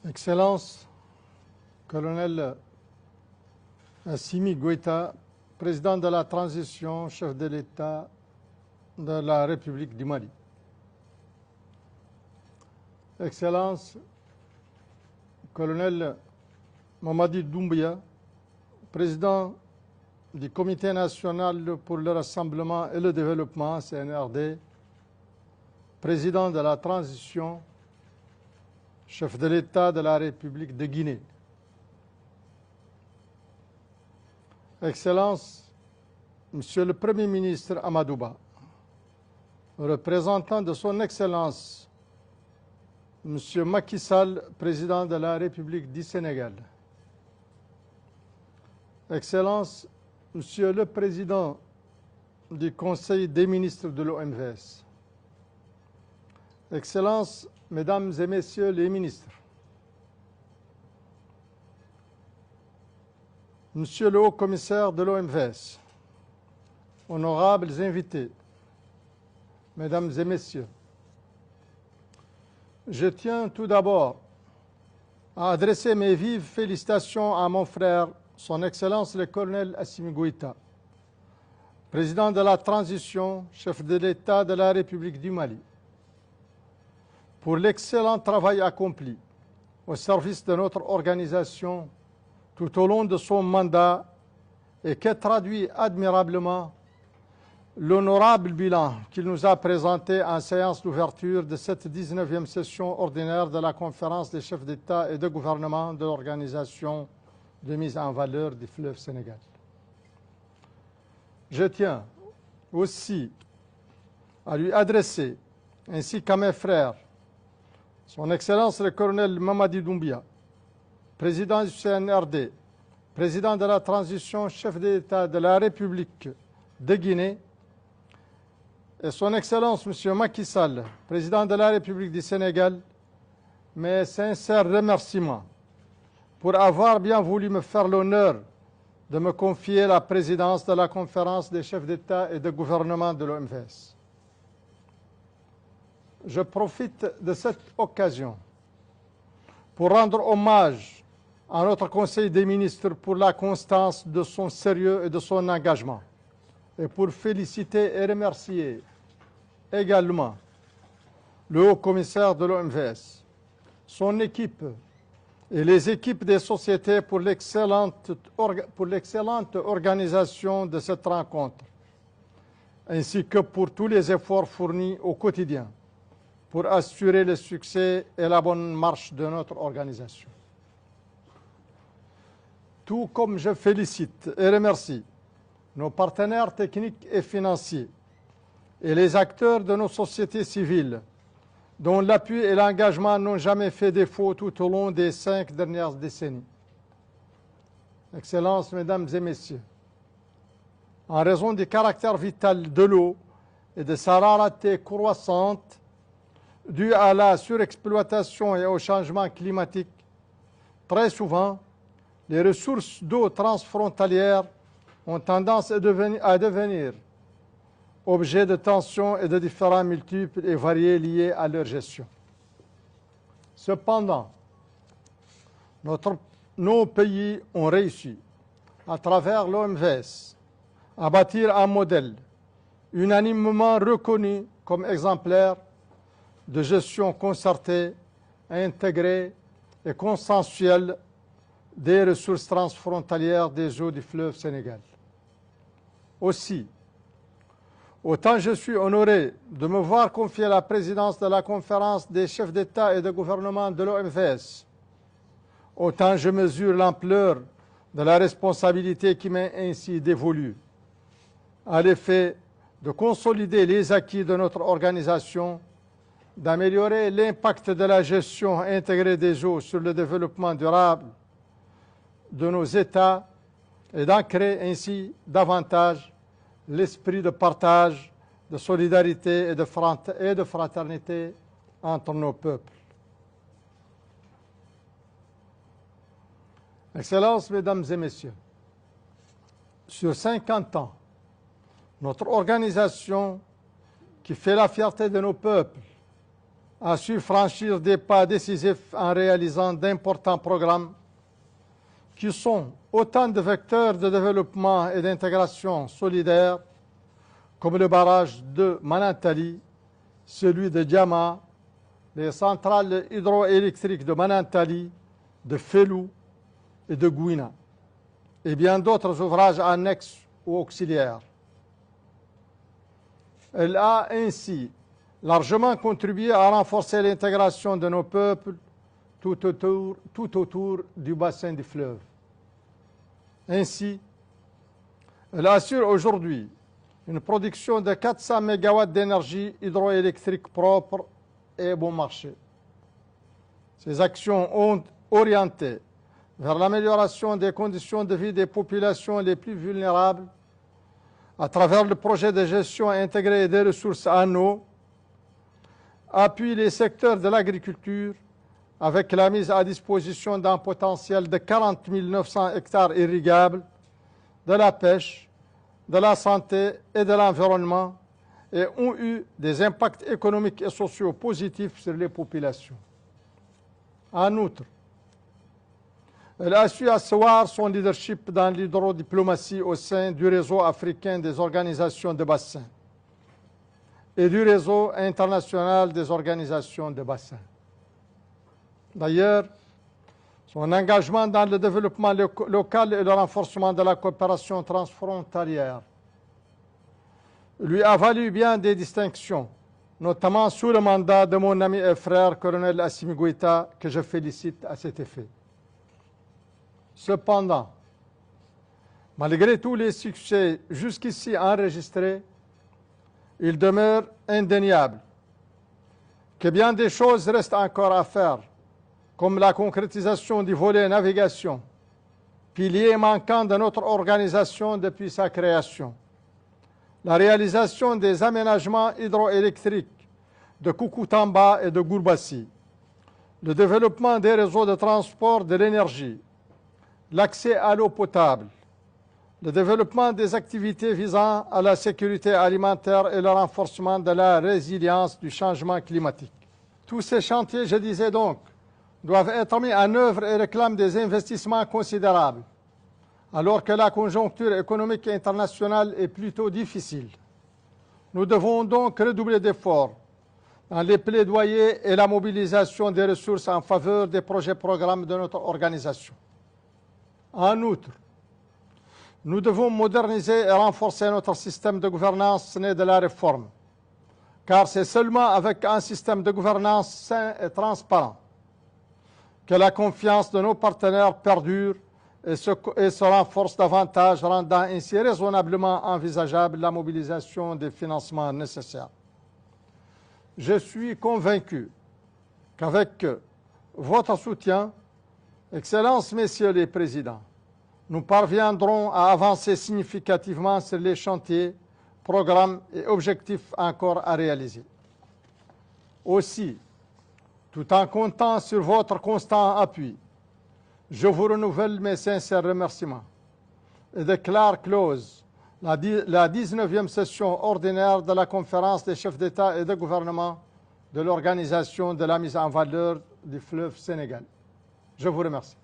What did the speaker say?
Excellence, colonel Assimi Goïta, président de la transition, chef de l'État de la République du Mali. Excellence, colonel Mamadi Doumbouya, président du Comité national pour le rassemblement et le développement, CNRD, président de la transition, chef de l'État de la République de Guinée. Excellence, Monsieur le Premier ministre Amadou Ba, représentant de son Excellence, Monsieur Macky Sall, président de la République du Sénégal. Excellence, Monsieur le Président du Conseil des ministres de l'OMVS. Excellences, Mesdames et Messieurs les ministres, Monsieur le Haut-Commissaire de l'OMVS, honorables invités, Mesdames et Messieurs, je tiens tout d'abord à adresser mes vives félicitations à mon frère, Son Excellence le colonel Assimi Goïta, président de la transition, chef de l'État de la République du Mali, pour l'excellent travail accompli au service de notre organisation tout au long de son mandat et qui traduit admirablement l'honorable bilan qu'il nous a présenté en séance d'ouverture de cette 19e session ordinaire de la conférence des chefs d'État et de gouvernement de l'organisation de mise en valeur du fleuve Sénégal. Je tiens aussi à lui adresser, ainsi qu'à mes frères, Son Excellence le colonel Mamadi Doumbouya, président du CNRD, président de la transition, chef d'État de la République de Guinée, et Son Excellence M. Macky Sall, président de la République du Sénégal, mes sincères remerciements pour avoir bien voulu me faire l'honneur de me confier la présidence de la conférence des chefs d'État et de gouvernement de l'OMVS. Je profite de cette occasion pour rendre hommage à notre Conseil des ministres pour la constance de son sérieux et de son engagement, et pour féliciter et remercier également le haut-commissaire de l'OMVS, son équipe et les équipes des sociétés pour l'excellente organisation de cette rencontre, ainsi que pour tous les efforts fournis au quotidien pour assurer le succès et la bonne marche de notre organisation. Tout comme je félicite et remercie nos partenaires techniques et financiers et les acteurs de nos sociétés civiles, dont l'appui et l'engagement n'ont jamais fait défaut tout au long des 5 dernières décennies. Excellences, Mesdames et Messieurs, en raison du caractère vital de l'eau et de sa rareté croissante, due à la surexploitation et au changement climatique, très souvent, les ressources d'eau transfrontalières ont tendance à devenir objet de tensions et de différends multiples et variés liés à leur gestion. Cependant, nos pays ont réussi, à travers l'OMVS, à bâtir un modèle unanimement reconnu comme exemplaire de gestion concertée, intégrée et consensuelle des ressources transfrontalières des eaux du fleuve Sénégal. Aussi, autant je suis honoré de me voir confier la présidence de la conférence des chefs d'État et de gouvernement de l'OMVS, autant je mesure l'ampleur de la responsabilité qui m'est ainsi dévolue, à l'effet de consolider les acquis de notre organisation, d'améliorer l'impact de la gestion intégrée des eaux sur le développement durable de nos États et d'ancrer ainsi davantage l'esprit de partage, de solidarité et de fraternité entre nos peuples. Excellences, Mesdames et Messieurs, sur 50 ans, notre organisation, qui fait la fierté de nos peuples, a su franchir des pas décisifs en réalisant d'importants programmes qui sont autant de vecteurs de développement et d'intégration solidaire comme le barrage de Manantali, celui de Diama, les centrales hydroélectriques de Manantali, de Felou et de Gouina, et bien d'autres ouvrages annexes ou auxiliaires. Elle a ainsi largement contribué à renforcer l'intégration de nos peuples tout autour du bassin du fleuve. Ainsi, elle assure aujourd'hui une production de 400 MW d'énergie hydroélectrique propre et bon marché. Ces actions ont orienté vers l'amélioration des conditions de vie des populations les plus vulnérables à travers le projet de gestion intégrée des ressources en eau, appuie les secteurs de l'agriculture avec la mise à disposition d'un potentiel de 40 900 hectares irrigables, de la pêche, de la santé et de l'environnement, et ont eu des impacts économiques et sociaux positifs sur les populations. En outre, elle a su asseoir son leadership dans l'hydrodiplomatie au sein du réseau africain des organisations de bassin et du réseau international des organisations de bassin. D'ailleurs, son engagement dans le développement local et le renforcement de la coopération transfrontalière lui a valu bien des distinctions, notamment sous le mandat de mon ami et frère, colonel Assimi Goïta, que je félicite à cet effet. Cependant, malgré tous les succès jusqu'ici enregistrés, il demeure indéniable que bien des choses restent encore à faire, comme la concrétisation du volet navigation, pilier manquant de notre organisation depuis sa création, la réalisation des aménagements hydroélectriques de Koukoutamba et de Gourbassi, le développement des réseaux de transport de l'énergie, l'accès à l'eau potable, le développement des activités visant à la sécurité alimentaire et le renforcement de la résilience du changement climatique. Tous ces chantiers, je disais donc, doivent être mis en œuvre et réclament des investissements considérables, alors que la conjoncture économique internationale est plutôt difficile. Nous devons donc redoubler d'efforts dans les plaidoyers et la mobilisation des ressources en faveur des projets-programmes de notre organisation. En outre, nous devons moderniser et renforcer notre système de gouvernance né de la réforme, car c'est seulement avec un système de gouvernance sain et transparent que la confiance de nos partenaires perdure et se renforce davantage, rendant ainsi raisonnablement envisageable la mobilisation des financements nécessaires. Je suis convaincu qu'avec votre soutien, Excellences, Messieurs les Présidents, nous parviendrons à avancer significativement sur les chantiers, programmes et objectifs encore à réaliser. Aussi, tout en comptant sur votre constant appui, je vous renouvelle mes sincères remerciements et déclare close la 19e session ordinaire de la conférence des chefs d'État et de gouvernement de l'Organisation de la mise en valeur du fleuve Sénégal. Je vous remercie.